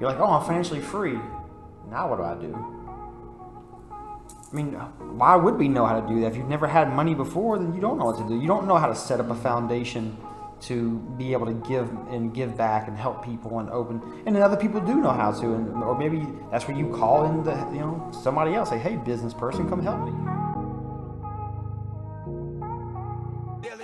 you're like, oh, I'm financially free. Now what do I do? I mean, why would we know how to do that? If you've never had money before, then you don't know what to do. You don't know how to set up a foundation to be able to give back and help people and open. And then other people do know how to, or maybe that's where you call in somebody else. Say, hey, business person, come help me.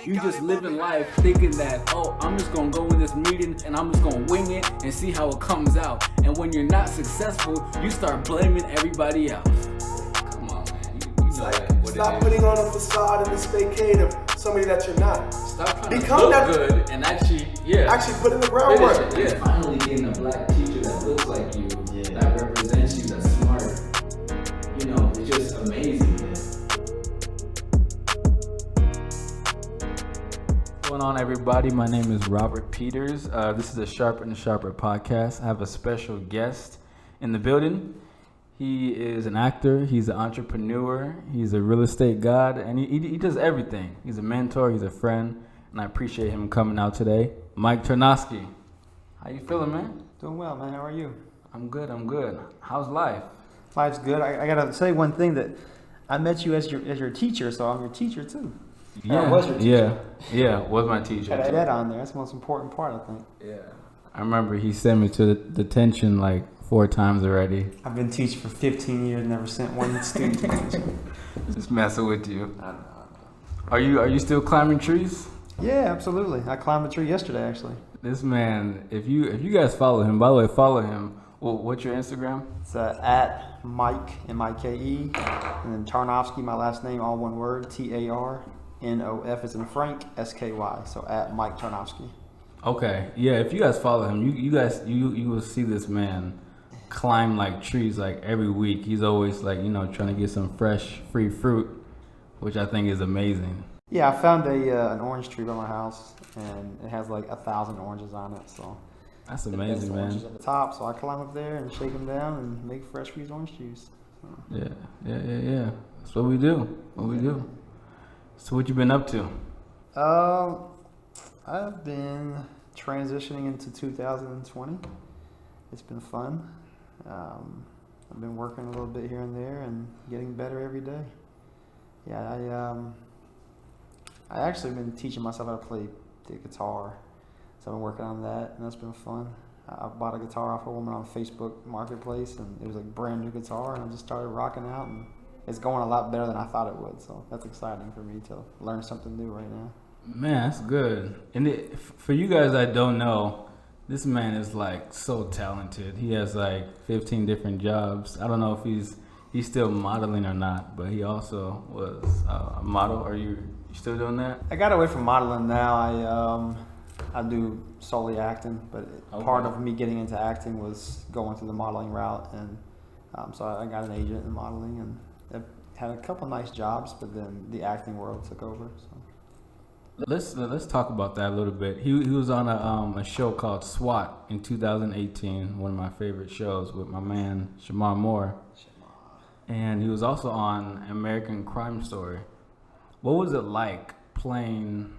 You just living life thinking that, oh, I'm just gonna go in this meeting and I'm just gonna wing it and see how it comes out. And when you're not successful, you start blaming everybody else. Come on, man. You know what Stop putting on a facade and a facade of somebody that you're not. Stop trying to look good and actually put in the groundwork. Yeah. Finally getting a black teacher that looks like you, that represents you, that's smart. You know, it's just amazing. What's going on, everybody? My name is Robert Peters. This is the Sharper and Sharper podcast. I have a special guest in the building. He is an actor, he's an entrepreneur, he's a real estate god, and he does everything. He's a mentor, he's a friend, and I appreciate him coming out today. Mike Tarnofsky. How you feeling, man? Doing well, man. How are you? I'm good. How's life? Life's good. I gotta say one thing, that I met you as your teacher, so I'm your teacher too. Yeah, was your teacher. Yeah, was my teacher. Had that on there. That's the most important part, I think. Yeah. I remember he sent me to the detention like 4 times already. I've been teaching for 15 years, never sent one student to detention. Just messing with you. I know. Are you still climbing trees? Yeah, absolutely. I climbed a tree yesterday, actually. This man, if you guys follow him, by the way, follow him. Well, what's your Instagram? It's at Mike, M-I-K-E, and then Tarnofsky, my last name, all one word, T-A-R-N-O-F as in Frank, S-K-Y. So at Mike Tarnofsky. Okay, yeah. If you guys follow him, you will see this man climb like trees like every week. He's always like trying to get some fresh, free fruit, which I think is amazing. Yeah, I found an orange tree by my house, and it has like 1,000 oranges on it. So that's amazing, man. Oranges at the top, so I climb up there and shake them down and make fresh squeezed orange juice. So. Yeah. That's what we do. So what you been up to? I've been transitioning into 2020. It's been fun. I've been working a little bit here and there and getting better every day. Yeah, I actually been teaching myself how to play the guitar. So I've been working on that, and that's been fun. I bought a guitar off a woman on Facebook Marketplace, and it was like a brand new guitar, and I just started rocking out, and it's going a lot better than I thought it would. So that's exciting for me to learn something new right now. Man, that's good. And for you guys that don't know, this man is like so talented. He has like 15 different jobs. I don't know if he's still modeling or not, but he also was a model. Are you still doing that? I got away from modeling now. I do solely acting, but part of me getting into acting was going through the modeling route, and so I got an agent in modeling, and I've had a couple nice jobs, but then the acting world took over. So. Let's talk about that a little bit. He was on a show called SWAT in 2018, one of my favorite shows with my man Shamar Moore, and he was also on American Crime Story. What was it like playing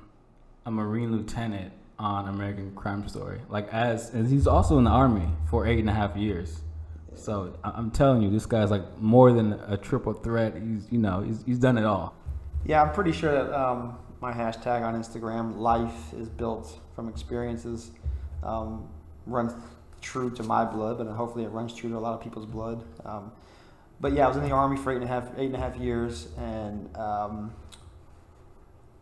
a Marine lieutenant on American Crime Story? Like and he's also in the Army for 8.5 years. So I'm telling you, this guy's like more than a triple threat. He's done it all. Yeah, I'm pretty sure that my hashtag on Instagram, life is built from experiences, runs true to my blood, but hopefully it runs true to a lot of people's blood. But yeah, I was in the Army for 8.5 years, and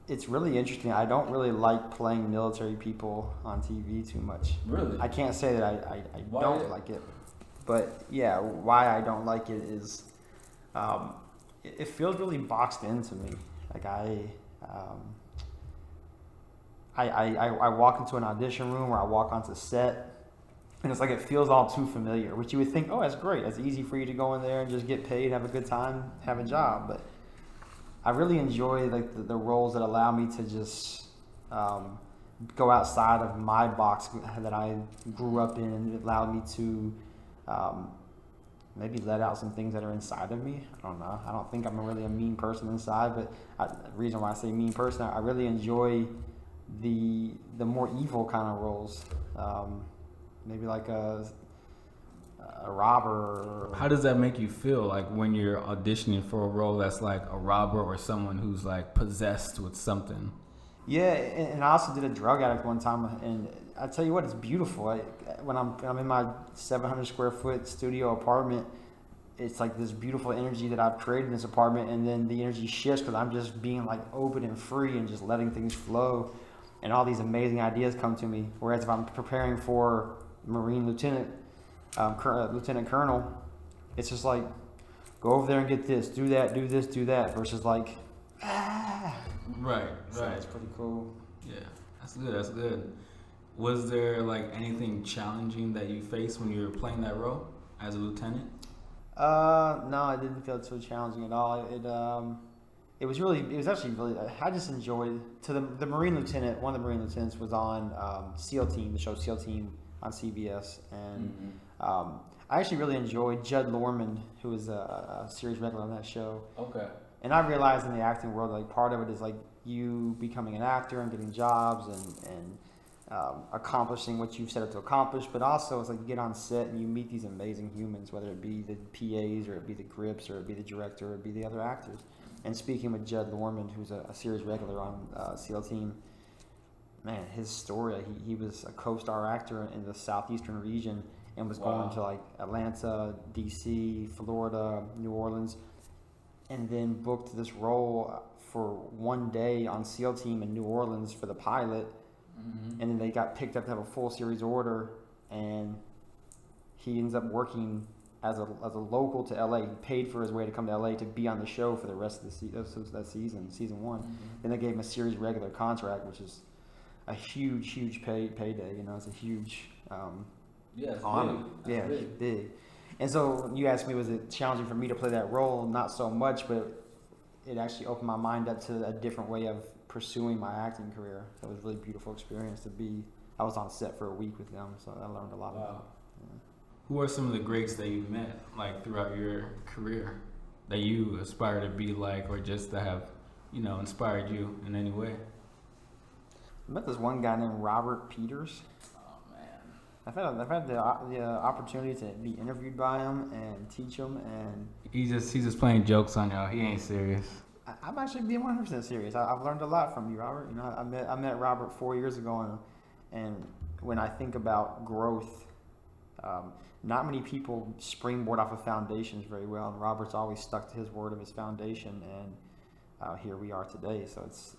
it's really interesting. I don't really like playing military people on TV too much. Really? I can't say that I don't like it. But yeah, why I don't like it is it feels really boxed into me. Like I walk into an audition room, or I walk onto set, and it's like it feels all too familiar, which you would think, oh, that's great. That's easy for you to go in there and just get paid, have a good time, have a job. But I really enjoy like the roles that allow me to just go outside of my box that I grew up in, and it allowed me to maybe let out some things that are inside of me. I don't know. I don't think I'm really a mean person inside, but the reason why I say mean person, I really enjoy the more evil kind of roles. Maybe like a robber. How does that make you feel, like when you're auditioning for a role that's like a robber or someone who's like possessed with something? Yeah, and I also did a drug addict one time, and I tell you what, it's beautiful. When I'm in my 700 square foot studio apartment, it's like this beautiful energy that I've created in this apartment, and then the energy shifts because I'm just being like open and free and just letting things flow, and all these amazing ideas come to me. Whereas if I'm preparing for Marine Lieutenant, Lieutenant Colonel, it's just like go over there and get this, do that, do this, do that, versus like Right, so right. it's pretty cool. Yeah, that's good. That's good. Was there like anything challenging that you faced when you were playing that role as a lieutenant? No, it didn't feel too challenging at all. It was actually really, I just enjoyed, the Marine Lieutenant, one of the Marine Lieutenants was on SEAL Team, the show SEAL Team on CBS, and I actually really enjoyed Judd Lorman, who was a series regular on that show. Okay. And I realized in the acting world, like part of it is like you becoming an actor and getting jobs and accomplishing what you've set out to accomplish, but also it's like you get on set and you meet these amazing humans, whether it be the PAs or it be the grips or it be the director or it be the other actors. And speaking with Judd Lorman, who's a series regular on SEAL Team, man, his story, he was a co-star actor in the southeastern region and was going to like Atlanta, DC, Florida, New Orleans, and then booked this role for one day on SEAL Team in New Orleans for the pilot. And then they got picked up to have a full series order, and he ends up working as a local to LA. He paid for his way to come to LA to be on the show for the rest of that season one. Then they gave him a series regular contract, which is a huge payday. You know, it's a huge honor. It's big. And so you asked me, was it challenging for me to play that role? Not so much, but it actually opened my mind up to a different way of pursuing my acting career. It was a really beautiful experience to be. I was on set for a week with them, so I learned a lot about it. Yeah. Who are some of the greats that you've met, like throughout your career, that you aspire to be like, or just to have, inspired you in any way? I met this one guy named Robert Peters. Oh man, I've had the opportunity to be interviewed by him and teach him, and he's just playing jokes on y'all. He ain't serious. I'm actually being 100% serious. I've learned a lot from you, Robert. You know, I met Robert 4 years ago, and when I think about growth, not many people springboard off of foundations very well, and Robert's always stuck to his word of his foundation, and here we are today. So it's,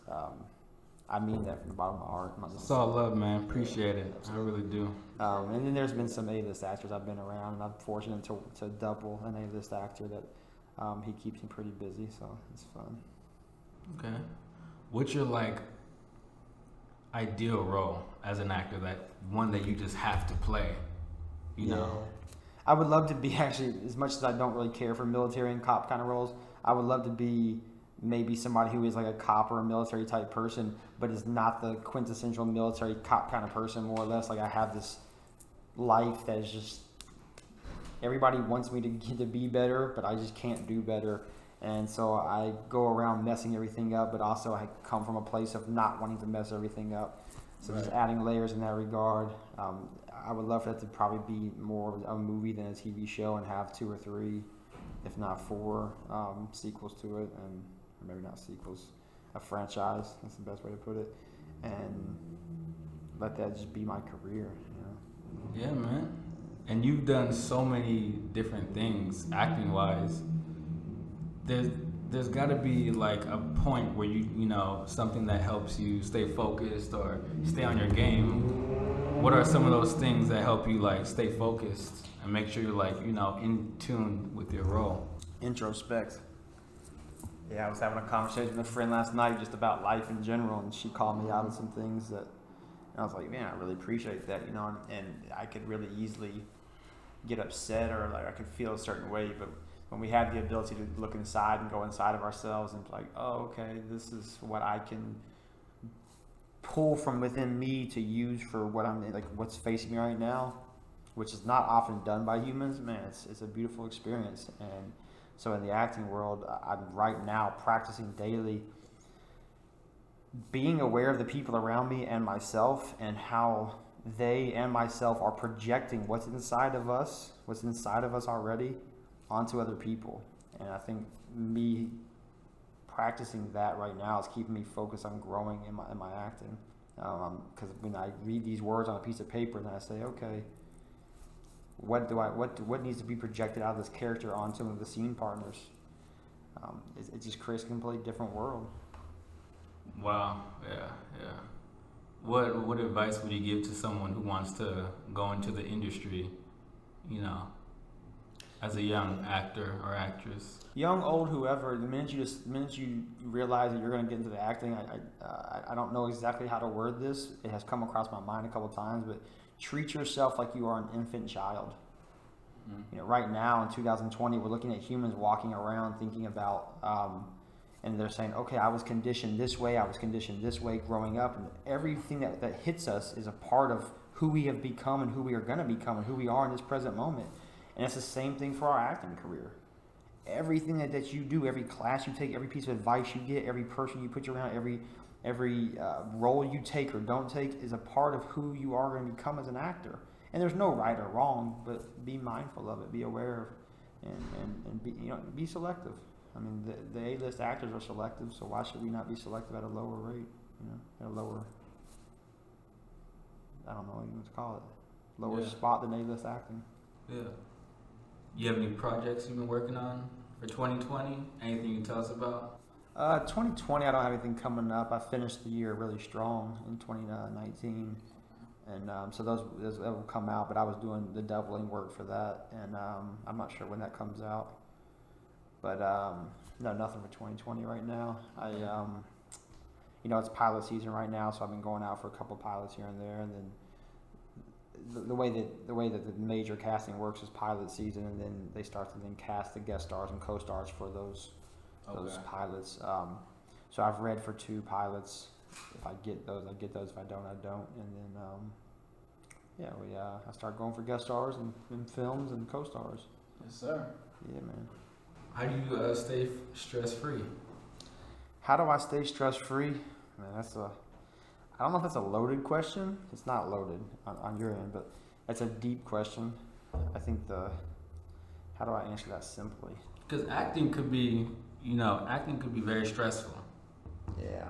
I mean that from the bottom of my heart. It's all love, man. Appreciate it. Absolutely. I really do. And then there's been some A-list actors I've been around, and I'm fortunate to double an A-list actor that he keeps me pretty busy, so it's fun. Okay. What's your ideal role as an actor, that one that you just have to play? You know? I would love to be, actually, as much as I don't really care for military and cop kind of roles, I would love to be maybe somebody who is like a cop or a military type person, but is not the quintessential military cop kind of person, more or less. Like I have this life that is just, everybody wants me to be better, but I just can't do better. And so I go around messing everything up, but also I come from a place of not wanting to mess everything up. So just adding layers in that regard. I would love for that to probably be more of a movie than a TV show, and have 2 or 3, if not 4, sequels to it, and or maybe not sequels, a franchise. That's the best way to put it, and let that just be my career. You know? Yeah, man. And you've done so many different things acting wise. There's got to be like a point where you something that helps you stay focused or stay on your game. What are some of those things that help you like stay focused and make sure you're in tune with your role? Introspect. Yeah, I was having a conversation with a friend last night just about life in general, and she called me out on some things that, and I was like, man, I really appreciate that, and I could really easily get upset, or like I could feel a certain way, but when we have the ability to look inside and go inside of ourselves and be like, oh, okay, this is what I can pull from within me to use for what I'm like, what's facing me right now, which is not often done by humans. Man, it's a beautiful experience. And so in the acting world, I'm right now practicing daily being aware of the people around me and myself, and how they and myself are projecting what's inside of us already onto other people. And I think me practicing that right now is keeping me focused on growing in my acting. Because when I read these words on a piece of paper, then I say, okay, what needs to be projected out of this character onto the scene partners? It just creates a completely different world. Wow. Yeah. What advice would you give to someone who wants to go into the industry, as a young actor or actress? Young, old, whoever. The minute you realize that you're going to get into the acting, I don't know exactly how to word this. It has come across my mind a couple times, but treat yourself like you are an infant child. Right now in 2020, we're looking at humans walking around thinking about, and they're saying, okay, I was conditioned this way growing up, and everything that hits us is a part of who we have become and who we are going to become and who we are in this present moment. And it's the same thing for our acting career. Everything that you do, every class you take, every piece of advice you get, every person you put around, every role you take or don't take is a part of who you are going to become as an actor. And there's no right or wrong, but be mindful of it, be aware of, and be selective. I mean, the A-list actors are selective, so why should we not be selective at a lower rate? At a lower, I don't know what you want to call it, lower spot than A-list acting. Yeah. You have any projects you've been working on for 2020? Anything you can tell us about? 2020, I don't have anything coming up. I finished the year really strong in 2019. And so those will come out, but I was doing the doubling work for that, and I'm not sure when that comes out. But no, nothing for 2020 right now. It's pilot season right now, so I've been going out for a couple pilots here and there, and then the way that the major casting works is pilot season, and then they start to then cast the guest stars and co-stars for those pilots. So I've read for 2 pilots. If I get those, I get those. If I don't, I don't. And then I start going for guest stars and films and co-stars. Yes, sir. Yeah, man. How do you stay stress-free? How do I stay stress-free? Man, I don't know if that's a loaded question. It's not loaded on your end, but that's a deep question. I think how do I answer that simply? Because acting could be very stressful. Yeah.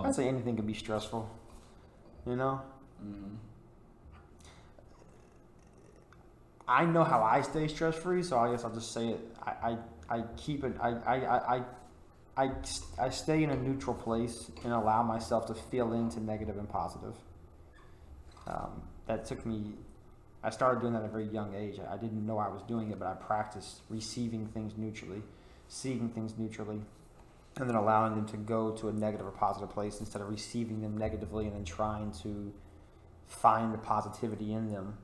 I'd say anything can be stressful. Mm-hmm. I know how I stay stress-free, so I guess I'll just say it. I keep it. I stay in a neutral place and allow myself to feel into negative and positive. That took me. I started doing that at a very young age. I didn't know I was doing it, but I practiced receiving things neutrally, seeing things neutrally, and then allowing them to go to a negative or positive place instead of receiving them negatively and then trying to find the positivity in them.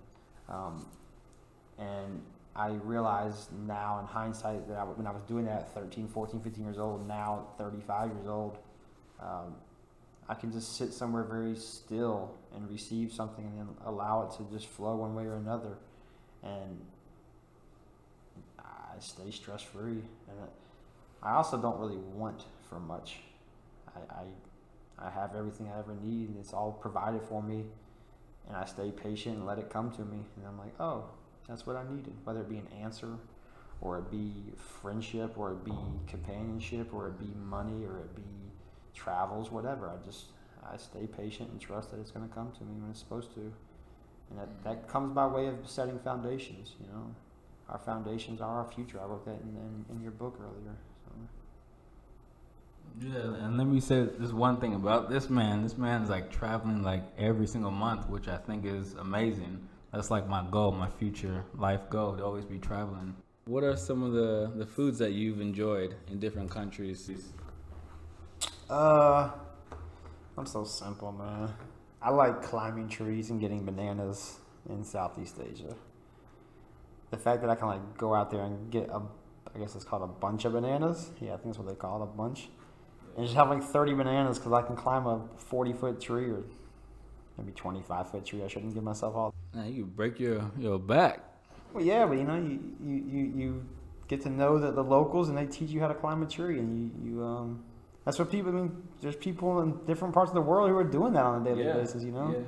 And I realize now in hindsight that when I was doing that at 13, 14, 15 years old, now at 35 years old, I can just sit somewhere very still and receive something and then allow it to just flow one way or another. And I stay stress-free. And I also don't really want for much. I have everything I ever need, and it's all provided for me. And I stay patient and let it come to me. And I'm like, oh, that's what I needed. Whether it be an answer, or it be friendship, or it be companionship, or it be money, or it be travels, whatever. I stay patient and trust that it's going to come to me when it's supposed to. And that comes by way of setting foundations, Our foundations are our future. I wrote that in your book earlier. Yeah, and let me say this one thing about this man. This man's like traveling like every single month, which I think is amazing. That's like my goal, my future life goal, to always be traveling. What are some of the foods that you've enjoyed in different countries? I'm so simple, man. I like climbing trees and getting bananas in Southeast Asia. The fact that I can like go out there and get I guess it's called a bunch of bananas. Yeah, I think that's what they call it, a bunch. And just have like 30 bananas because I can climb a 40-foot tree or maybe 25-foot tree. I shouldn't give myself all. Now you break your back. Well, yeah, but you get to know the locals and they teach you how to climb a tree, and you that's what people. I mean, there's people in different parts of the world who are doing that on a daily basis, Yeah.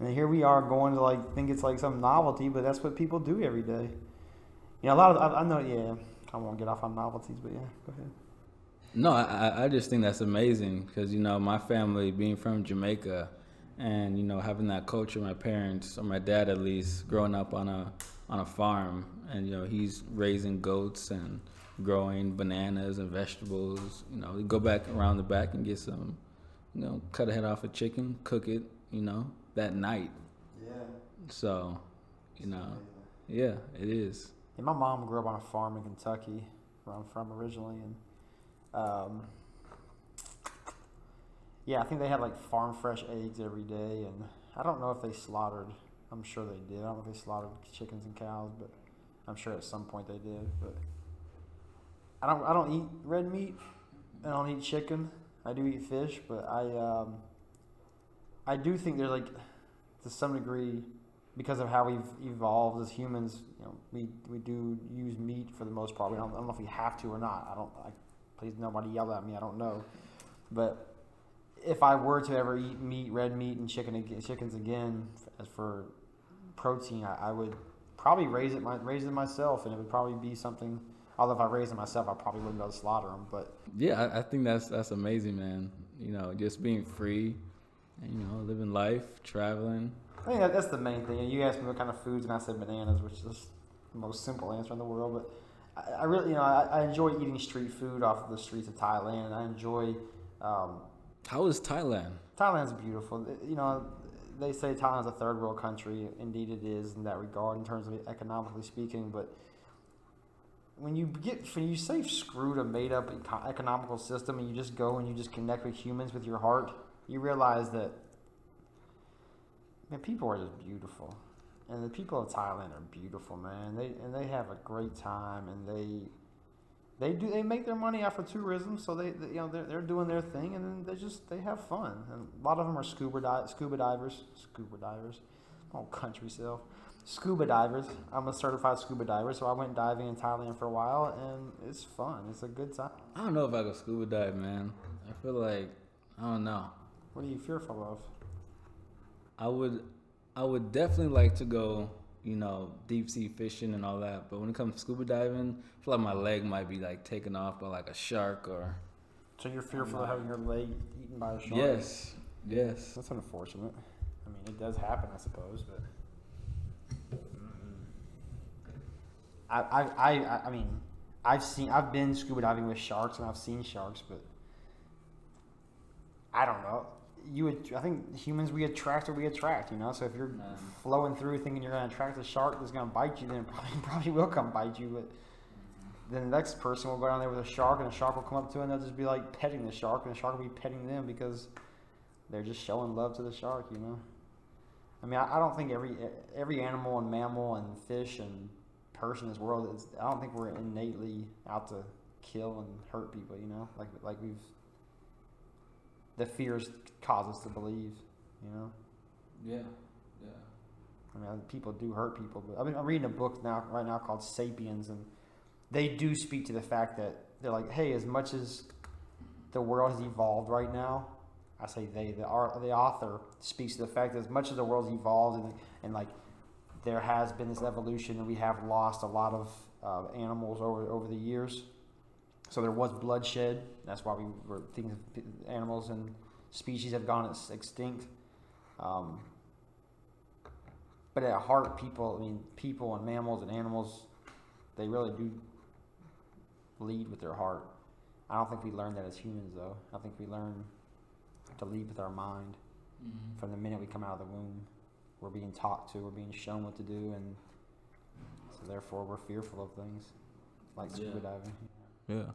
And here we are going to like think it's like some novelty, but that's what people do every day. You know, a lot of I know. Yeah, I won't get off on novelties, but yeah, go ahead. No, I just think that's amazing because, you know, my family being from Jamaica and, you know, having that culture, my parents, or my dad at least, growing up on a farm and, you know, he's raising goats and growing bananas and vegetables. You know, we go back around the back and get some, you know, cut a head off a chicken, cook it, you know, that night. Yeah. So, you know, yeah, it is. Yeah, my mom grew up on a farm in Kentucky, where I'm from originally, and yeah, I think they had like farm fresh eggs every day, and I don't know if they slaughtered. I'm sure they did. I don't know if they slaughtered chickens and cows, but I'm sure at some point they did. But I don't eat red meat. I don't eat chicken. I do eat fish, but I do think there's like, to some degree, because of how we've evolved as humans, you know, we do use meat for the most part. I don't know if we have to or not. Please, nobody yell at me. I don't know. But if I were to ever eat meat, red meat, and chickens again, as for protein, I would probably raise it myself, and it would probably be something. Although if I raised it myself, I probably wouldn't be able to slaughter them. But yeah, I think that's amazing, man. You know, just being free, and, you know, living life, traveling. I think that's the main thing. You asked me what kind of foods, and I said bananas, which is the most simple answer in the world. But I really, you know, I enjoy eating street food off of the streets of Thailand. I enjoy. How is Thailand? Thailand's beautiful. You know, they say Thailand's a third world country. Indeed, it is in that regard, in terms of economically speaking. But when you say screwed a made up economical system, and you just go and you just connect with humans with your heart, you realize that, man, people are just beautiful. And the people of Thailand are beautiful, man. They have a great time, and they make their money off of tourism, so they're doing their thing, and then they have fun. And a lot of them are scuba divers. Oh, country self. Scuba divers. I'm a certified scuba diver, so I went diving in Thailand for a while, and it's fun. It's a good time. I don't know if I could scuba dive, man. I feel like, I don't know. What are you fearful of? I would definitely like to go, you know, deep sea fishing and all that. But when it comes to scuba diving, I feel like my leg might be like taken off by like a shark or. So you're fearful of having your leg eaten by a shark? Yes. That's unfortunate. I mean, it does happen, I suppose, but. I mean, I've been scuba diving with sharks, and I've seen sharks, but I don't know. I think humans, we attract what we attract, you know. So if you're flowing through thinking you're going to attract a shark that's going to bite you, then it probably will come bite you. But then the next person will go down there with a shark, and the shark will come up to it, and they'll just be like petting the shark, and the shark will be petting them because they're just showing love to the shark, you know. I mean, I don't think every animal and mammal and fish and person in this world I don't think we're innately out to kill and hurt people, you know, like the fears cause us to believe, you know. Yeah. I mean, people do hurt people, but I'm reading a book right now called Sapiens, and they do speak to the fact that they're like, hey, as much as the world has evolved right now, I say the author speaks to the fact that as much as the world's evolved and like there has been this evolution, and we have lost a lot of animals over the years. So there was bloodshed. That's why animals and species have gone extinct. But at heart, people and mammals and animals, they really do lead with their heart. I don't think we learn that as humans, though. I think we learn to lead with our mind. Mm-hmm. From the minute we come out of the womb. We're being talked to, we're being shown what to do, and so therefore we're fearful of things like scuba diving. Yeah.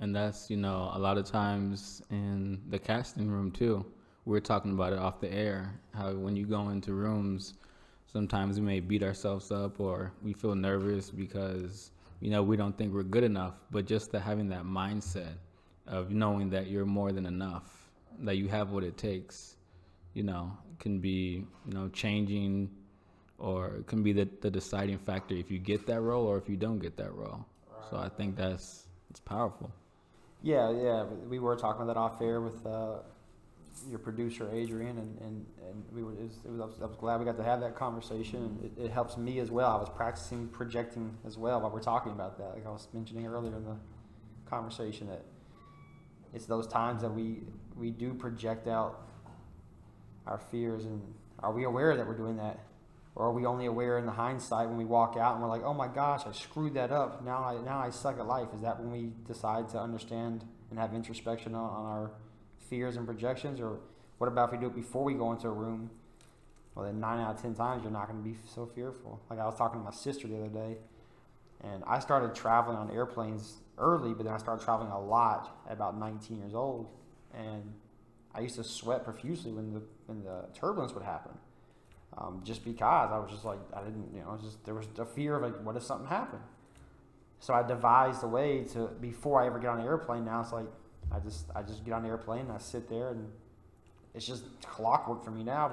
And that's, you know, a lot of times in the casting room too. We're talking about it off the air, how when you go into rooms, sometimes we may beat ourselves up or we feel nervous because, you know, we don't think we're good enough. But just having that mindset of knowing that you're more than enough, that you have what it takes, you know, can be, you know, changing, or it can be the deciding factor if you get that role or if you don't get that role. Right. So I think it's powerful. Yeah. We were talking about that off air with your producer Adrian, and we were. I was glad we got to have that conversation. And it helps me as well. I was practicing projecting as well while we're talking about that. Like I was mentioning earlier in the conversation, that it's those times that we do project out our fears, and are we aware that we're doing that, or are we only aware in the hindsight when we walk out and we're like, oh my gosh, I screwed that up. Now I suck at life. Is that when we decide to understand and have introspection on our fears and projections? Or what about if we do it before we go into a room? Well, then 9 out of 10 times you're not going to be so fearful. Like I was talking to my sister the other day, and I started traveling on airplanes early, but then I started traveling a lot at about 19 years old, and I used to sweat profusely when the turbulence would happen, just because I was just like, I didn't, there was a fear of like, what if something happened? So I devised a way to, before I ever get on an airplane, now it's like, I just get on the airplane and I sit there, and it's just clockwork for me now.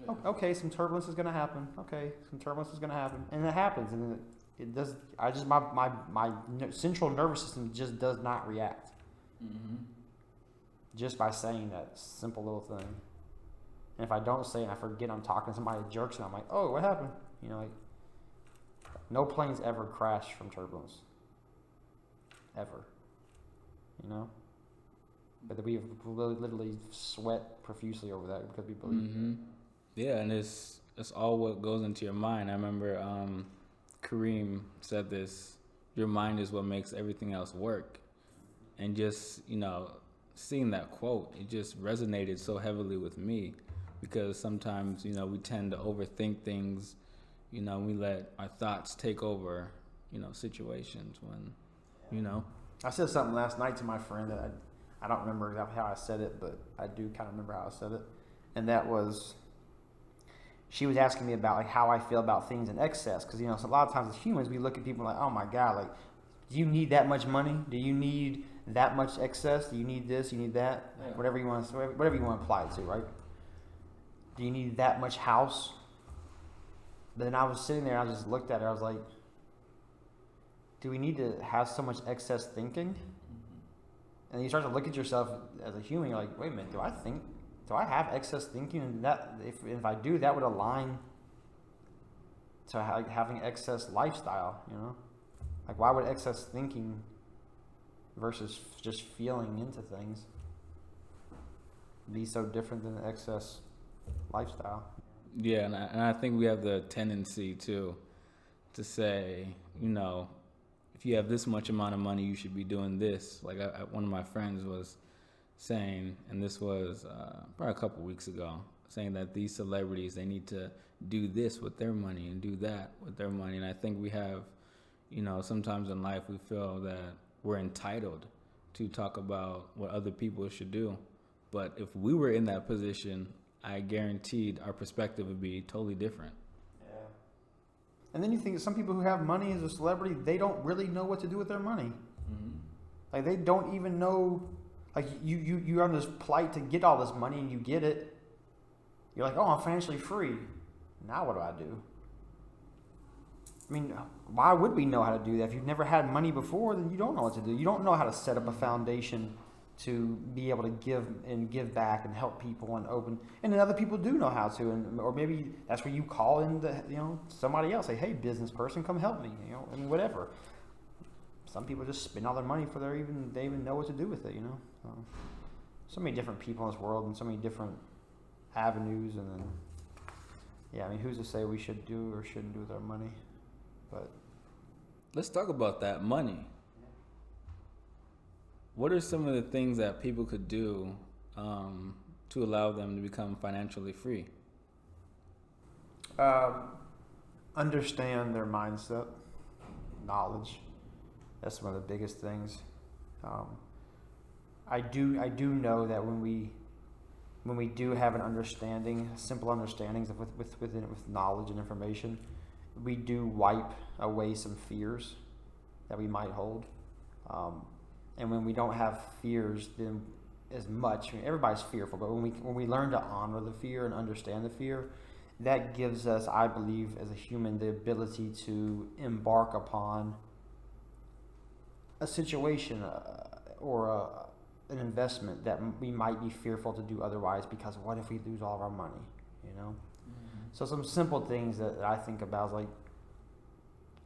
But okay, some turbulence is gonna happen. Okay, some turbulence is gonna happen, and it happens, and it does. My central nervous system just does not react. Mm-hmm. Just by saying that simple little thing. And if I don't say it and I forget I'm talking to somebody, jerks, and I'm like, oh, what happened? Like no planes ever crash from turbulence. Ever. But we literally sweat profusely over that because we believe. Mm-hmm. Yeah, and it's all what goes into your mind. I remember Kareem said this: your mind is what makes everything else work. And just, seeing that quote, it just resonated so heavily with me, because sometimes, we tend to overthink things, we let our thoughts take over, situations when, I said something last night to my friend that I don't remember exactly how I said it, but I do kind of remember how I said it. And that was, she was asking me about like how I feel about things in excess. Because, so a lot of times as humans, we look at people like, oh my God, like, do you need that much money? Do you need that much excess? Do you need this? You need that? Yeah. Whatever you want to apply it to, right? Do you need that much house? But then I was sitting there, I just looked at her, I was like, do we need to have so much excess thinking? And you start to look at yourself as a human, you're like, wait a minute, do I have excess thinking? And that, if I do, that would align to having excess lifestyle, Like, why would excess thinking versus just feeling into things be so different than excess lifestyle? Yeah, and I think we have the tendency to say, if you have this much amount of money, you should be doing this. Like one of my friends was saying, and this was probably a couple weeks ago, saying that these celebrities, they need to do this with their money and do that with their money. And I think we have, sometimes in life we feel that we're entitled to talk about what other people should do. But if we were in that position, I guaranteed our perspective would be totally different. And then you think some people who have money as a celebrity, they don't really know what to do with their money. Mm-hmm. Like they don't even know, like you're on this plight to get all this money and you get it. You're like, oh, I'm financially free. Now what do I do? I mean, why would we know how to do that? If you've never had money before, then you don't know what to do. You don't know how to set up a foundation to be able to give back and help people and open, and then other people do know how to, or maybe that's where you call in somebody else, say, hey, business person, come help me, whatever. Some people just spend all their money before they even know what to do with it, So many different people in this world and so many different avenues, and then who's to say we should do or shouldn't do with our money? But let's talk about that money. What are some of the things that people could do to allow them to become financially free? Understand their mindset, knowledge. That's one of the biggest things. I do know that when we do have an understanding, simple understandings with knowledge and information, we do wipe away some fears that we might hold. And when we don't have fears then as much, everybody's fearful, but when we learn to honor the fear and understand the fear, that gives us, I believe, as a human, the ability to embark upon a situation or an investment that we might be fearful to do otherwise because what if we lose all of our money, you know? So some simple things that I think about is like,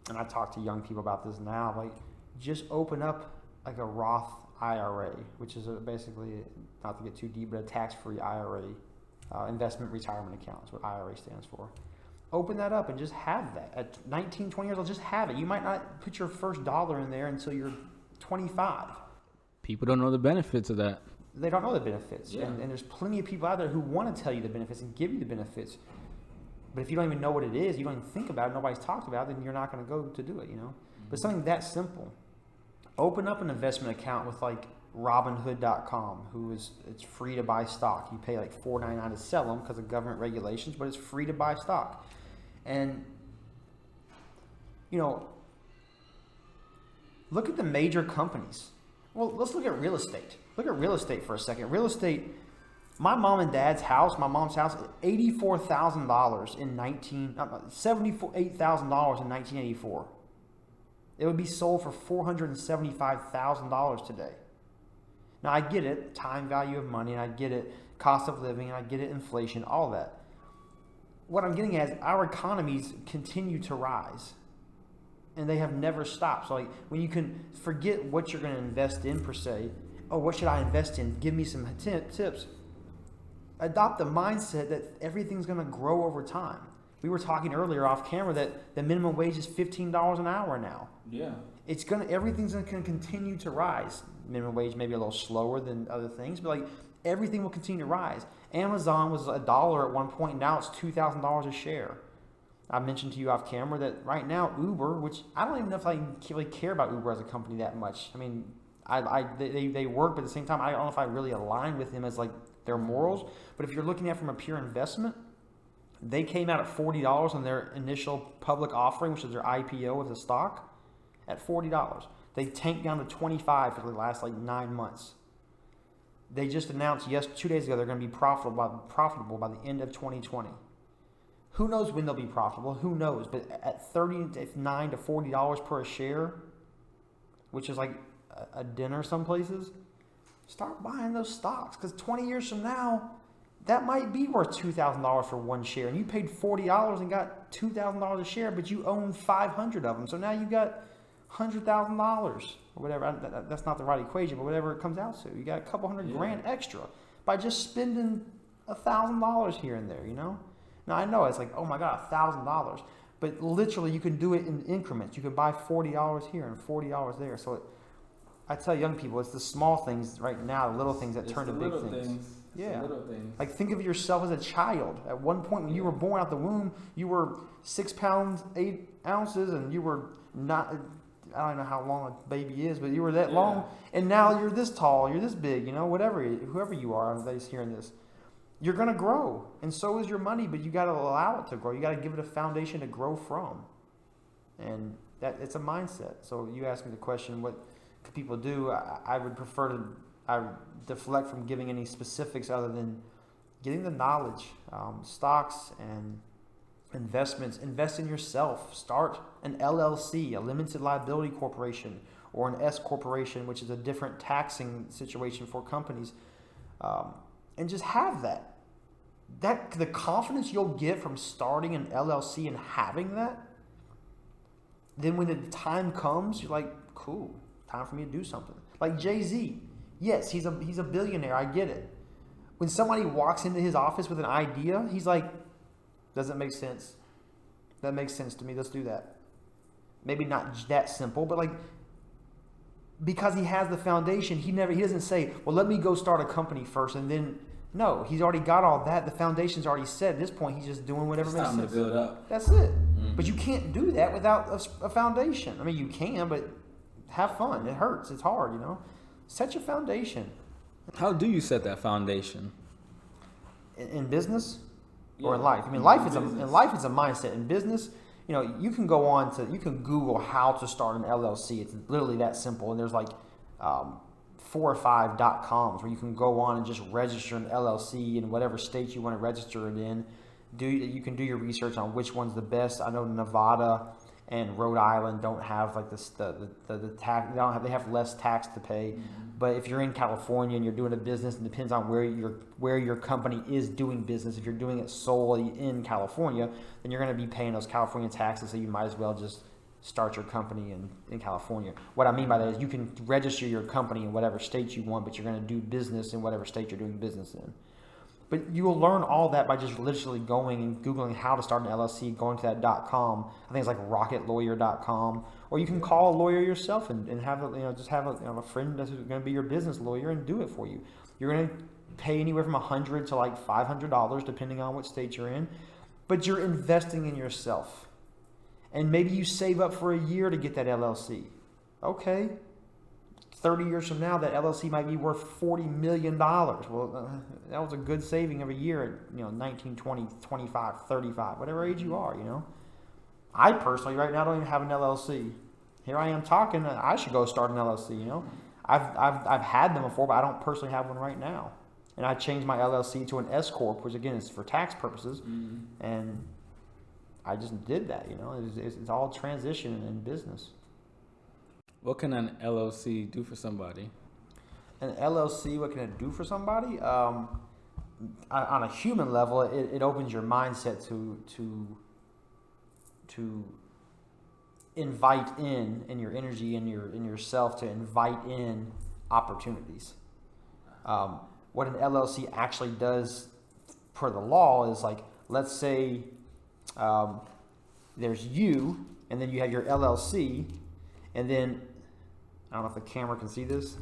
and I talk to young people about this now, like just open up like a Roth IRA, which is basically, not to get too deep, but a tax-free IRA, investment retirement account is what IRA stands for. Open that up and just have that. At 19, 20 years old, just have it. You might not put your first dollar in there until you're 25. People don't know the benefits of that. They don't know the benefits. Yeah. And there's plenty of people out there who want to tell you the benefits and give you the benefits. But if you don't even know what it is, you don't even think about it, nobody's talked about it, then you're not going to go to do it, you know? But something that simple. Open up an investment account with like Robinhood.com, it's free to buy stock. You pay like $4.99 to sell them because of government regulations, but it's free to buy stock. And, you know, look at the major companies. Well, let's look at real estate. Look at real estate for a second. Real estate, my mom and dad's house, my mom's house, $84,000 in $78,000 in 1984. It would be sold for $475,000 today. Now, I get it, time value of money, and I get it, cost of living, and I get it, inflation, all that. What I'm getting at is our economies continue to rise, and they have never stopped. So, like, when you can forget what you're going to invest in, per se, oh, what should I invest in? Give me some tips. Adopt the mindset that everything's going to grow over time. We were talking earlier off camera that the minimum wage is $15 an hour now. Yeah. Everything's going to continue to rise. Minimum wage maybe a little slower than other things, but like everything will continue to rise. Amazon was $1 at one point, now it's $2,000 a share. I mentioned to you off camera that right now Uber, which I don't even know if I really care about Uber as a company that much. I mean, they work, but at the same time, I don't know if I really align with them as like their morals. But if you're looking at it from a pure investment, they came out at $40 on their initial public offering, which is their IPO of the stock, at $40. They tanked down to $25 for the last like 9 months. They just announced 2 days ago they're going to be profitable by the end of 2020. Who knows when they'll be profitable? Who knows? But at $39 to $40 per share, which is like a dinner some places, start buying those stocks because 20 years from now, that might be worth $2,000 for one share. And you paid $40 and got $2,000 a share, but you own 500 of them. So now you got $100,000 or whatever. That's not the right equation, but whatever it comes out to. You got a couple hundred grand extra by just spending $1,000 here and there, you know? Now, I know it's like, oh my God, $1,000. But literally, you can do it in increments. You can buy $40 here and $40 there. So I tell young people, it's the small things right now, the little things that turn to big things. Yeah. Little things. Like think of yourself as a child. At one point when you were born out the womb, you were 6 pounds, 8 ounces, and you were not, I don't know how long a baby is, but you were that long. And now you're this tall, you're this big, you know, whoever you are that is hearing this. You're going to grow. And so is your money, but you got to allow it to grow. You got to give it a foundation to grow from. And it's a mindset. So you asked me the question, what could people do? I would prefer to deflect from giving any specifics other than getting the knowledge, stocks and investments. Invest in yourself. Start an LLC, a limited liability corporation, or an S corporation, which is a different taxing situation for companies, and just have that. The confidence you'll get from starting an LLC and having that, then when the time comes, you're like, cool, time for me to do something. Like Jay-Z. Yes, he's a billionaire. I get it. When somebody walks into his office with an idea, he's like, does it make sense? That makes sense to me. Let's do that. Maybe not that simple, but like, because he has the foundation, he doesn't say, well, let me go start a company first and then, no, he's already got all that. The foundation's already set. At this point, he's just doing whatever makes sense. It's time to build up. That's it. Mm-hmm. But you can't do that without a foundation. I mean, you can, but have fun. It hurts. It's hard, you know. Set your foundation. How do you set that foundation? In business or in life? I mean, life is a mindset. In business, you know, you can Google how to start an LLC. It's literally that simple. And there's like 4 or 5 .coms where you can go on and just register an LLC in whatever state you want to register it in. You can do your research on which one's the best. I know Nevada and Rhode Island don't have like the tax. They have less tax to pay. But if you're in California and you're doing a business, and it depends on where your company is doing business. If you're doing it solely in California, then you're going to be paying those California taxes. So you might as well just start your company in California. What I mean by that is you can register your company in whatever state you want, but you're going to do business in whatever state you're doing business in. But you will learn all that by just literally going and Googling how to start an LLC, going to that .com. I think it's like rocketlawyer.com. Or you can call a lawyer yourself and have a friend that's going to be your business lawyer and do it for you. You're going to pay anywhere from $100 to like $500 depending on what state you're in. But you're investing in yourself. And maybe you save up for a year to get that LLC. Okay. 30 years from now, that LLC might be worth $40 million. Well, that was a good saving of a year at 19, 20, 25, 35, whatever age you are, I personally right now don't even have an LLC. Here I am talking, I should go start an LLC, I've had them before, but I don't personally have one right now. And I changed my LLC to an S Corp, which again is for tax purposes. And I just did that, it's all transition in business. What can an LLC do for somebody? An LLC, what can it do for somebody? On a human level, it opens your mindset to invite in your energy and in yourself to invite in opportunities. What an LLC actually does per the law is like, let's say there's you, and then you have your LLC, and then I don't know if the camera can see this.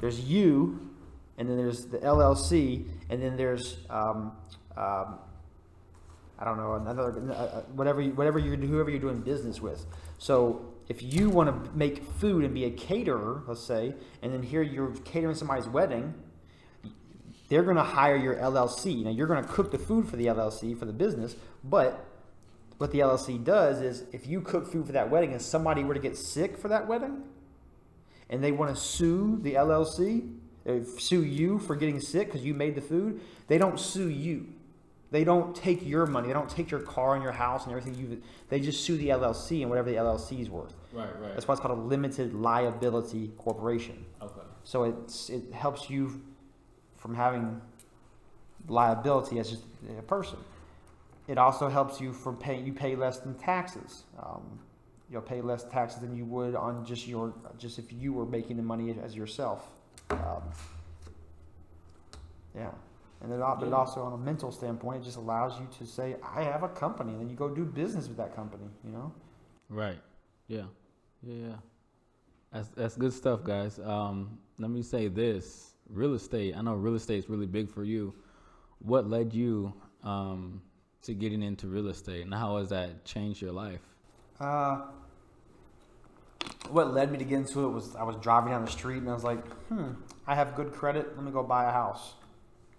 There's you, and then there's the LLC, and then there's I don't know, another whoever you're doing business with. So if you want to make food and be a caterer, let's say, and then here you're catering somebody's wedding, they're going to hire your LLC. Now you're going to cook the food for the LLC for the business, but what the LLC does is if you cook food for that wedding and somebody were to get sick for that wedding and they want to sue the LLC, sue you for getting sick because you made the food, they don't sue you. They don't take your money. They don't take your car and your house and everything. They just sue the LLC and whatever the LLC is worth. Right. That's why it's called a limited liability corporation. Okay. So it helps you from having liability as just a person. It also helps you from paying. You pay less than taxes. You'll pay less taxes than you would on just if you were making the money as yourself. Yeah. And but also on a mental standpoint, it just allows you to say, I have a company, and then you go do business with that company, Right. Yeah. That's good stuff, guys. Let me say this. Real estate. I know real estate is really big for you. What led you to getting into real estate, and how has that changed your life? What led me to get into it was I was driving down the street, and I was like, I have good credit. Let me go buy a house.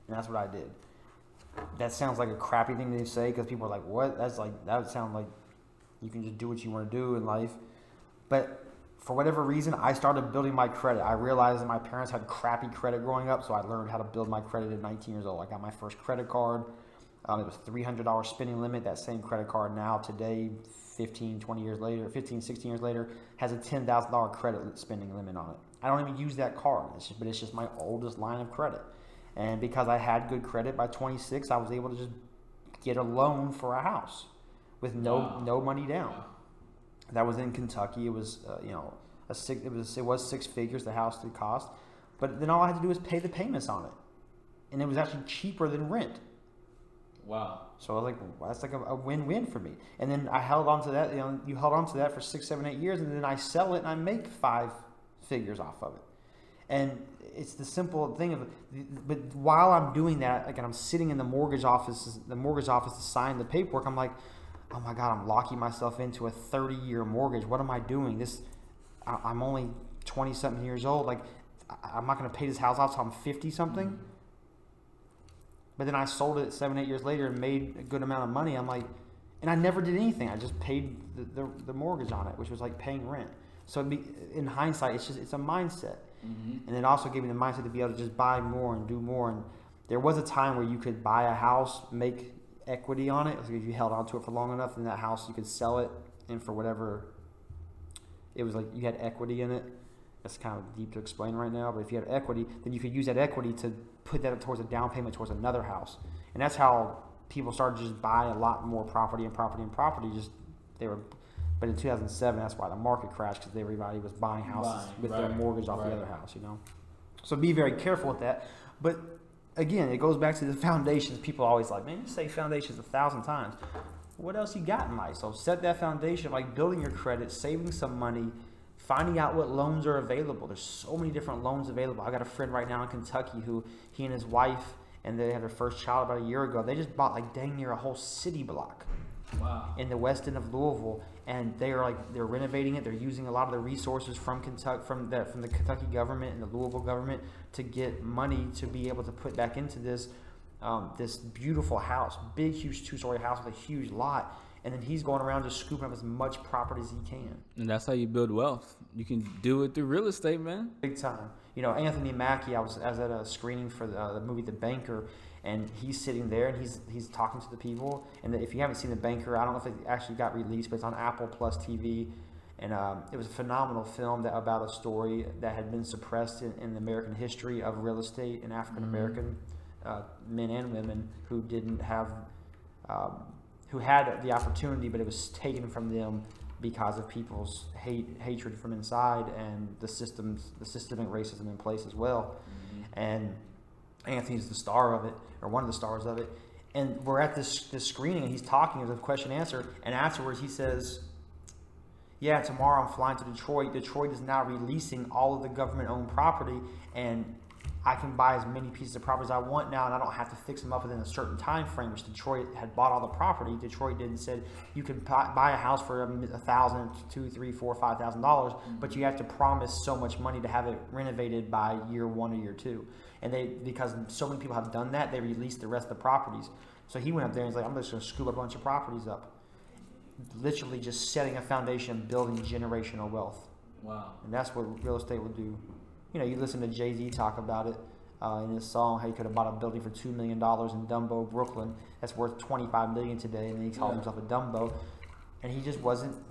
And that's what I did. That sounds like a crappy thing to say because people are like, what? That would sound like you can just do what you want to do in life. But for whatever reason, I started building my credit. I realized that my parents had crappy credit growing up, so I learned how to build my credit at 19 years old. I got my first credit card. It was $300 spending limit. That same credit card now, today, 16 years later, has a $10,000 credit spending limit on it. I don't even use that card, but it's just my oldest line of credit. And because I had good credit, by 26, I was able to just get a loan for a house with no money down. Wow. That was in Kentucky. It was it was 6 figures the house did cost, but then all I had to do was pay the payments on it, and it was actually cheaper than rent. Wow. So I was like, well, that's like a win-win for me. And then I held on to that. You held on to that for 6, 7, 8 years, and then I sell it and I make 5 figures off of it. And it's the simple thing of, but while I'm doing that, like, and I'm sitting in the mortgage office to sign the paperwork, I'm like, oh my God, I'm locking myself into a 30-year mortgage. What am I doing? I'm only 20-something years old. Like, I'm not going to pay this house off until I'm 50-something. Mm-hmm. But then I sold it 7, 8 years later and made a good amount of money. I'm like, and I never did anything. I just paid the mortgage on it, which was like paying rent. So in hindsight, it's a mindset. Mm-hmm. And it also gave me the mindset to be able to just buy more and do more. And there was a time where you could buy a house, make equity on it. So if you held on to it for long enough, then that house, you could sell it and for whatever, it was like you had equity in it. That's kind of deep to explain right now, but if you had equity, then you could use that equity to put that towards a down payment towards another house. And that's how people started just buying a lot more property. But in 2007, that's why the market crashed, because everybody was buying houses with their mortgage off the other house, So be very careful with that. But again, it goes back to the foundations. People always like, man, you say foundations 1,000 times. What else you got in life? So set that foundation, like building your credit, saving some money, finding out what loans are available. There's so many different loans available. I got a friend right now in Kentucky who he and his wife, and they had their first child about a year ago. They just bought like dang near a whole city block. Wow. In the west end of Louisville, and they're renovating it. They're using a lot of the resources from Kentucky, from the Kentucky government and the Louisville government to get money to be able to put back into this this beautiful house, big, huge 2-story house with a huge lot. And then he's going around just scooping up as much property as he can. And that's how you build wealth. You can do it through real estate, man. Big time. Anthony Mackie, I was at a screening for the movie The Banker, and he's sitting there and he's talking to the people. And if you haven't seen The Banker, I don't know if it actually got released, but it's on Apple Plus TV. And it was a phenomenal film about a story that had been suppressed in the American history of real estate and African American men and women who didn't have, who had the opportunity, but it was taken from them because of people's hatred from inside and the systemic racism in place as well. And Anthony's the star of it, or one of the stars of it. And we're at this screening, and he's talking as a question answer. And afterwards, he says, "Yeah, tomorrow I'm flying to Detroit. Detroit is now releasing all of the government-owned property, and I can buy as many pieces of property as I want now, and I don't have to fix them up within a certain time frame," which Detroit had bought all the property. Detroit didn't said you can buy a house for $1,000, $2,000, $3,000, $4,000, $5,000, but you have to promise so much money to have it renovated by year 1 or year 2. And because so many people have done that, they released the rest of the properties. So he went up there and he's like, "I'm just going to scoop a bunch of properties up," literally just setting a foundation, building generational wealth. Wow. And that's what real estate will do. You listen to Jay-Z talk about it in his song, how he could have bought a building for $2 million in Dumbo, Brooklyn. That's worth $25 million today, and then he calls himself a Dumbo. And he just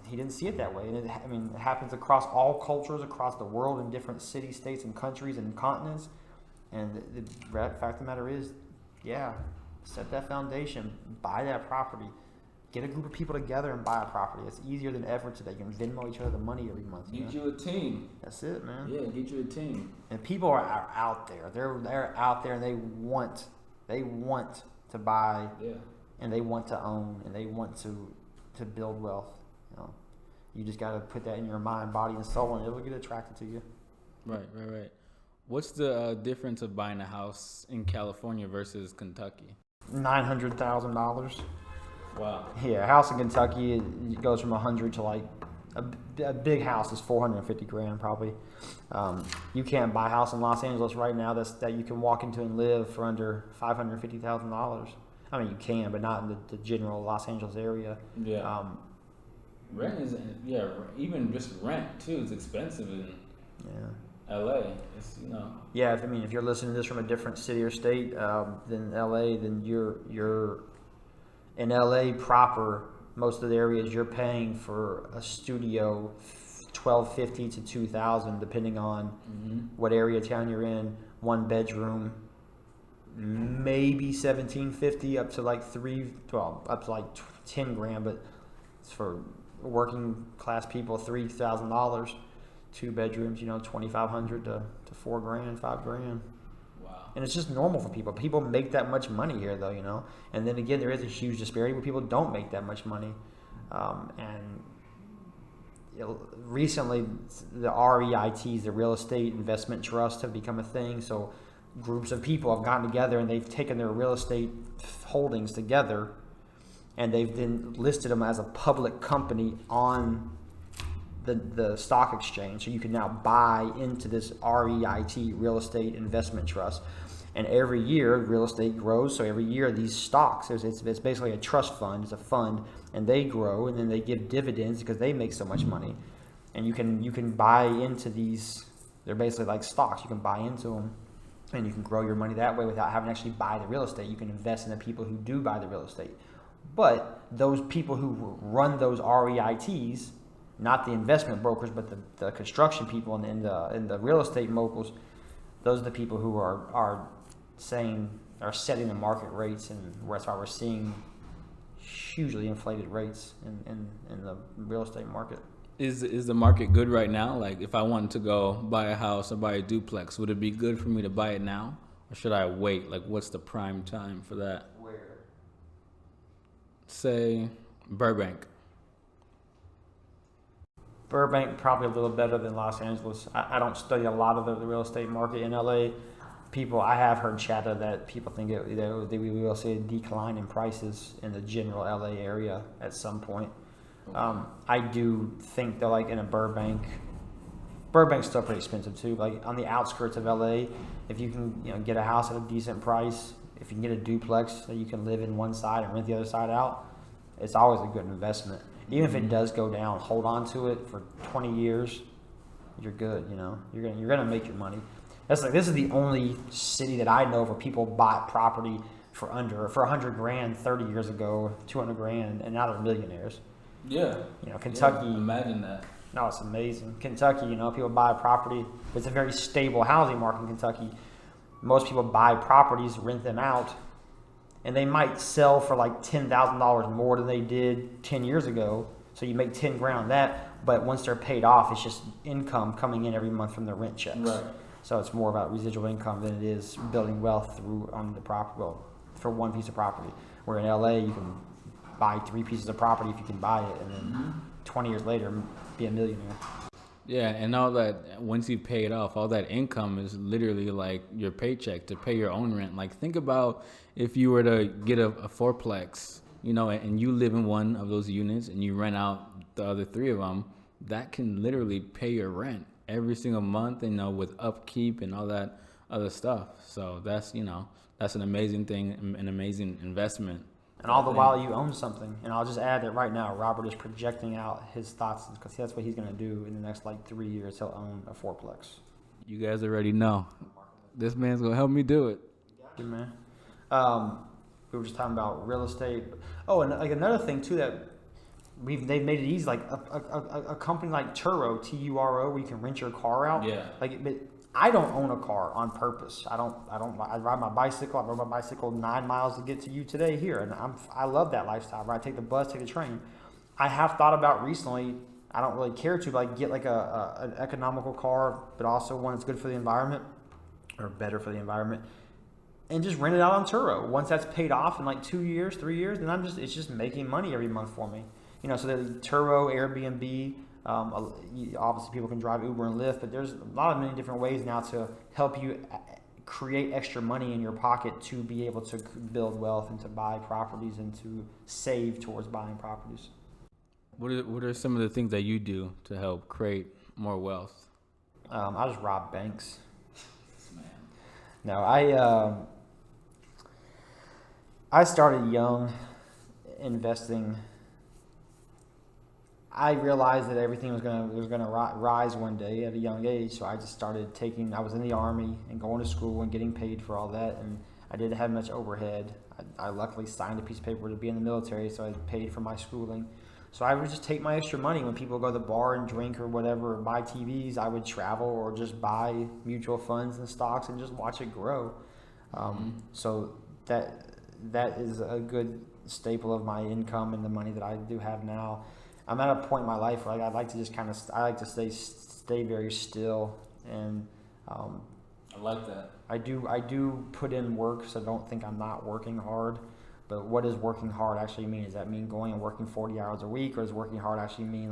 he didn't see it that way. And it happens across all cultures, across the world, in different cities, states, and countries, and continents. And the fact of the matter is, set that foundation, buy that property. Get a group of people together and buy a property. It's easier than ever today. You can Venmo each other the money every month. Get you a team. That's it, man. Yeah, get you a team. And people are out there. They're out there, and they want to buy, and they want to own, and they want to build wealth. You just got to put that in your mind, body, and soul, and it'll get attracted to you. Right. What's the difference of buying a house in California versus Kentucky? $900,000. Wow. Yeah, a house in Kentucky, it goes from 100 to like a big house is $450,000 probably. You can't buy a house in Los Angeles right now that you can walk into and live for under $550,000. I mean, you can, but not in the general Los Angeles area. Yeah. Rent is even just rent too is expensive in LA. It's Yeah, if you're listening to this from a different city or state than LA, then you're in LA proper. Most of the areas you're paying for a studio $1,250 to $2,000, depending on what area of town you're in. 1 bedroom, maybe $1,750 up to like $10,000, but it's for working class people $3,000. 2 bedrooms, $2,500 to $4,000, $5,000. And it's just normal for people. People make that much money here, though, And then again, there is a huge disparity where people don't make that much money. Recently, the REITs, the Real Estate Investment Trust, have become a thing. So groups of people have gotten together and they've taken their real estate holdings together, and they've then listed them as a public company on the stock exchange. So you can now buy into this REIT, Real Estate Investment Trust. And every year, real estate grows. So every year, these stocks, it's basically a trust fund. It's a fund, and they grow, and then they give dividends because they make so much money. And you can buy into these. They're basically like stocks. You can buy into them, and you can grow your money that way without having to actually buy the real estate. You can invest in the people who do buy the real estate. But those people who run those REITs, not the investment brokers, but the construction people and the real estate moguls, those are the people who are setting the market rates, and that's why we're seeing hugely inflated rates in the real estate market. Is the market good right now? Like, if I wanted to go buy a house or buy a duplex, would it be good for me to buy it now, or should I wait? Like, what's the prime time for that? Where? Say Burbank. Burbank probably a little better than Los Angeles. I don't study a lot of the real estate market in LA. I have heard chatter that people think we will see a decline in prices in the general LA area at some point. I do think that, like, in a Burbank's still pretty expensive too. Like, on the outskirts of LA, if you can get a house at a decent price, if you can get a duplex that you can live in one side and rent the other side out, it's always a good investment. Even if it does go down, hold on to it for 20 years. You're good. You're gonna make your money. This is the only city that I know where people bought property for $100,000 30 years ago, $200,000, and now they're millionaires. Yeah. Kentucky. Yeah, imagine that. No, it's amazing. Kentucky, people buy property. It's a very stable housing market in Kentucky. Most people buy properties, rent them out, and they might sell for like $10,000 more than they did 10 years ago. So you make $10,000 on that, but once they're paid off, it's just income coming in every month from their rent checks. Right. So it's more about residual income than it is building wealth on the property. Well, for one piece of property. Where in LA, you can buy 3 pieces of property if you can buy it, and then 20 years later, be a millionaire. Yeah, and all that, once you pay it off, all that income is literally like your paycheck to pay your own rent. Like, think about if you were to get a fourplex, and you live in one of those units and you rent out the other 3 of them, that can literally pay your rent every single month, with upkeep and all that other stuff. So that's an amazing thing, an amazing investment. And all the while you own something. And I'll just add that right now, Robert is projecting out his thoughts, because that's what he's going to do in the next 3 years. He'll own a fourplex. You guys already know. This man's going to help me do it. Good man. We were just talking about real estate. Oh, and another thing too that they've made it easy, like a company like Turo, Turo, where you can rent your car out. Yeah. But I don't own a car on purpose. I ride my bicycle. I rode my bicycle 9 miles to get to you today here, and I love that lifestyle. Right? I take the bus, take the train. I have thought about recently. I don't really care to get an economical car, but also one that's good for the environment, or better for the environment, and just rent it out on Turo. Once that's paid off in 2 years, 3 years, then it's just making money every month for me. So the Turo, Airbnb. Obviously, people can drive Uber and Lyft, but there's many different ways now to help you create extra money in your pocket to be able to build wealth and to buy properties and to save towards buying properties. What are some of the things that you do to help create more wealth? I just rob banks. Man. No, I started young investing. I realized that everything was gonna rise one day at a young age, so I just started I was in the Army and going to school and getting paid for all that, and I didn't have much overhead. I luckily signed a piece of paper to be in the military, so I paid for my schooling. So I would just take my extra money when people go to the bar and drink or whatever, or buy TVs. I would travel or just buy mutual funds and stocks and just watch it grow. So that is a good staple of my income and the money that I do have now. I'm at a point in my life where I like to just I like to stay very still, and I like that. I do put in work, so don't think I'm not working hard. But what does working hard actually mean? Does that mean going and working 40 hours a week, or does working hard actually mean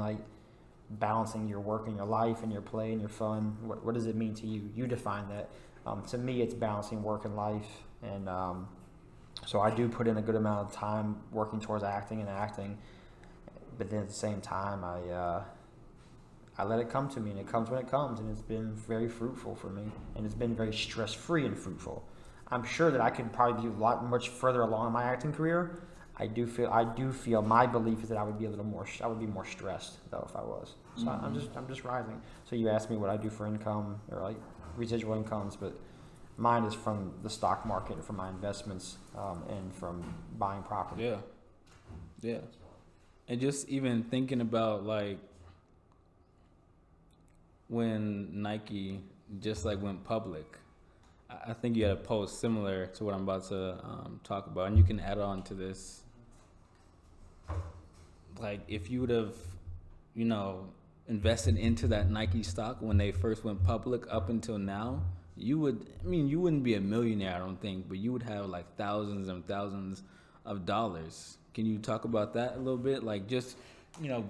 balancing your work and your life and your play and your fun? What does it mean to you? You define that. To me, it's balancing work and life, and so I do put in a good amount of time working towards acting. But then at the same time, I let it come to me, and it comes when it comes, and it's been very fruitful for me, and it's been very stress-free and fruitful. I'm sure that I could probably be much further along in my acting career. I do feel my belief is that I would be more stressed though if I was. So I'm just rising. So you asked me what I do for income or residual incomes, but mine is from the stock market and from my investments and from buying property. Yeah. Yeah. And just even thinking about like when Nike just like went public, I think you had a post similar to what I'm about to talk about, and you can add on to this. Like if you would have, you know, invested into that Nike stock when they first went public up until now, you wouldn't be a millionaire, I don't think, but you would have like thousands and thousands of dollars. Can you talk about that a little bit? Like just, you know,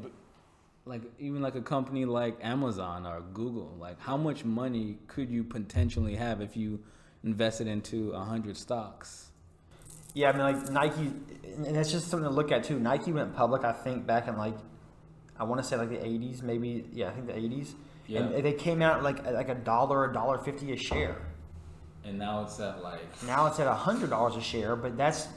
like even like a company like Amazon or Google, like how much money could you potentially have if you invested into 100 stocks? Yeah, I mean, like Nike, and that's just something to look at too. Nike went public, I think, back in like, I want to say like the 80s, maybe. Yeah, I think the 80s. Yeah. And they came out like $1.50 a share. And now it's at like Now it's at $100 a share, but that's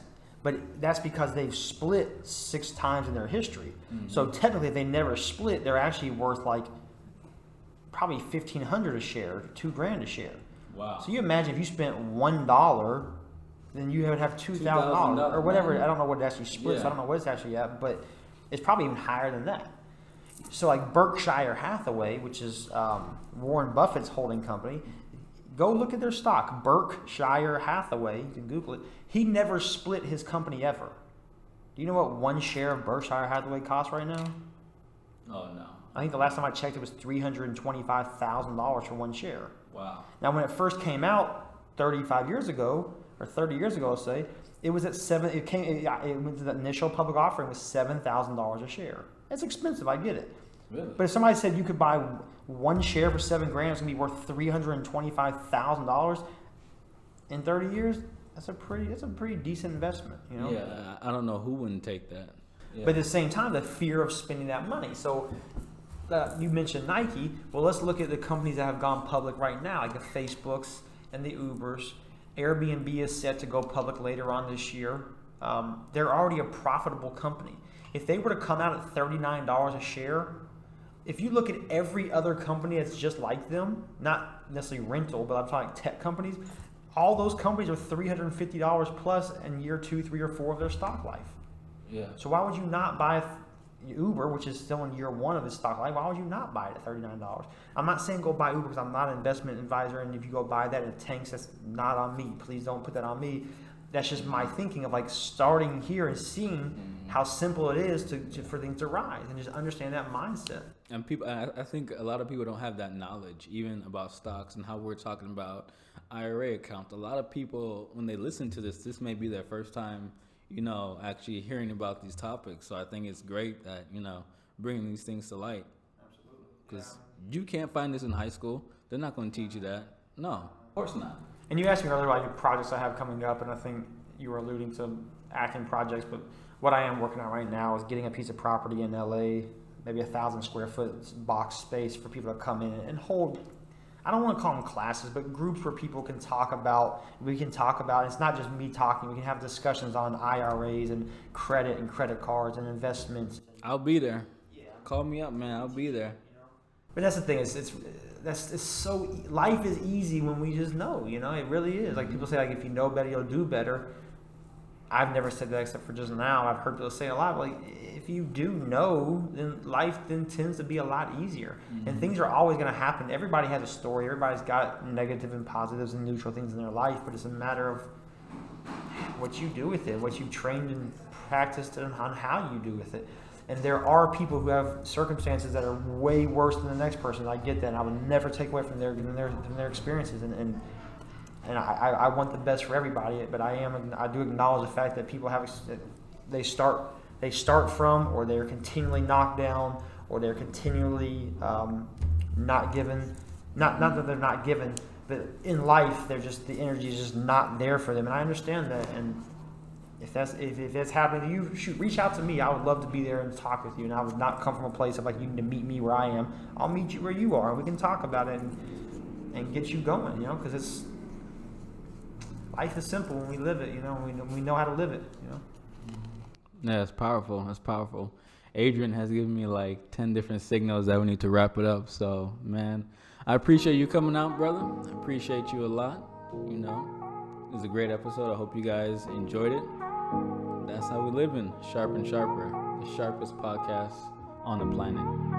because they've split 6 times in their history. Mm-hmm. So technically, if they never split, they're actually worth like probably $1,500 a share, $2,000 a share. Wow. So you imagine if you spent $1, then you would have $2,000 or whatever. Man. I don't know what it actually splits. Yeah. I don't know what it's actually at, but it's probably even higher than that. So like Berkshire Hathaway, which is Warren Buffett's holding company, go look at their stock. Berkshire Hathaway, you can Google it. He never split his company ever. Do you know what one share of Berkshire Hathaway costs right now? Oh no. I think the last time I checked, it was $325,000 for one share. Wow. Now, when it first came out 35 years ago, or 30 years ago, let's say, it was at the initial public offering was $7,000 a share. It's expensive, I get it. Really? But if somebody said you could buy one share for $7,000, it's gonna be worth $325,000 in 30 years. That's a pretty decent investment, you know. Yeah, I don't know who wouldn't take that. Yeah. But at the same time, the fear of spending that money. So you mentioned Nike. Well, let's look at the companies that have gone public right now, like the Facebooks and the Ubers. Airbnb is set to go public later on this year. They're already a profitable company. If they were to come out at $39 a share, if you look at every other company that's just like them, not necessarily rental, but I'm talking tech companies, all those companies are $350 plus in year 2, 3, or 4 of their stock life. Yeah. So why would you not buy Uber, which is still in year 1 of its stock life? Why would you not buy it at $39? I'm not saying go buy Uber because I'm not an investment advisor, and if you go buy that and it tanks, that's not on me. Please don't put that on me. That's just my thinking of like starting here and seeing how simple it is for things to rise, and just understand that mindset. And people, I think a lot of people don't have that knowledge, even about stocks and how we're talking about IRA accounts. A lot of people, when they listen to this may be their first time, you know, actually hearing about these topics. So I think it's great that, you know, bringing these things to light. Absolutely. Because you can't find this in high school. They're not going to teach you that. No, of course not. And you asked me earlier about your projects I have coming up, and I think you were alluding to acting projects, but what I am working on right now is getting a piece of property in LA, maybe 1,000 square foot box space for people to come in and hold. I don't want to call them classes, but groups where people can talk about, it's not just me talking, we can have discussions on IRAs and credit cards and investments. I'll be there. Yeah. Call me up, man. I'll be there. But that's the thing, it's so, life is easy when we just know, you know, it really is. Like people say, like, if you know better, you'll do better. I've never said that except for just now. I've heard people say it a lot. Like, if you do know, then life then tends to be a lot easier. Mm-hmm. And things are always going to happen. Everybody has a story. Everybody's got negative and positives and neutral things in their life. But it's a matter of what you do with it, what you've trained and practiced on how you do with it. And there are people who have circumstances that are way worse than the next person. I get that. And I would never take away from their experiences. And I want the best for everybody, but I do acknowledge the fact that people they start from, or they're continually knocked down, or they're continually not given. Not that they're not given, but in life the energy is just not there for them, and I understand that. And if that's happening to you, reach out to me. I would love to be there and talk with you. And I would not come from a place of like you need to meet me where I am. I'll meet you where you are, and we can talk about it and get you going. You know, because life is simple when we live it, you know. We know how to live it, you know. Yeah, it's powerful. That's powerful. Adrian has given me like 10 different signals that we need to wrap it up. So, man, I appreciate you coming out, brother. I appreciate you a lot. You know, it was a great episode. I hope you guys enjoyed it. That's how we live in Sharp and Sharper, the sharpest podcast on the planet.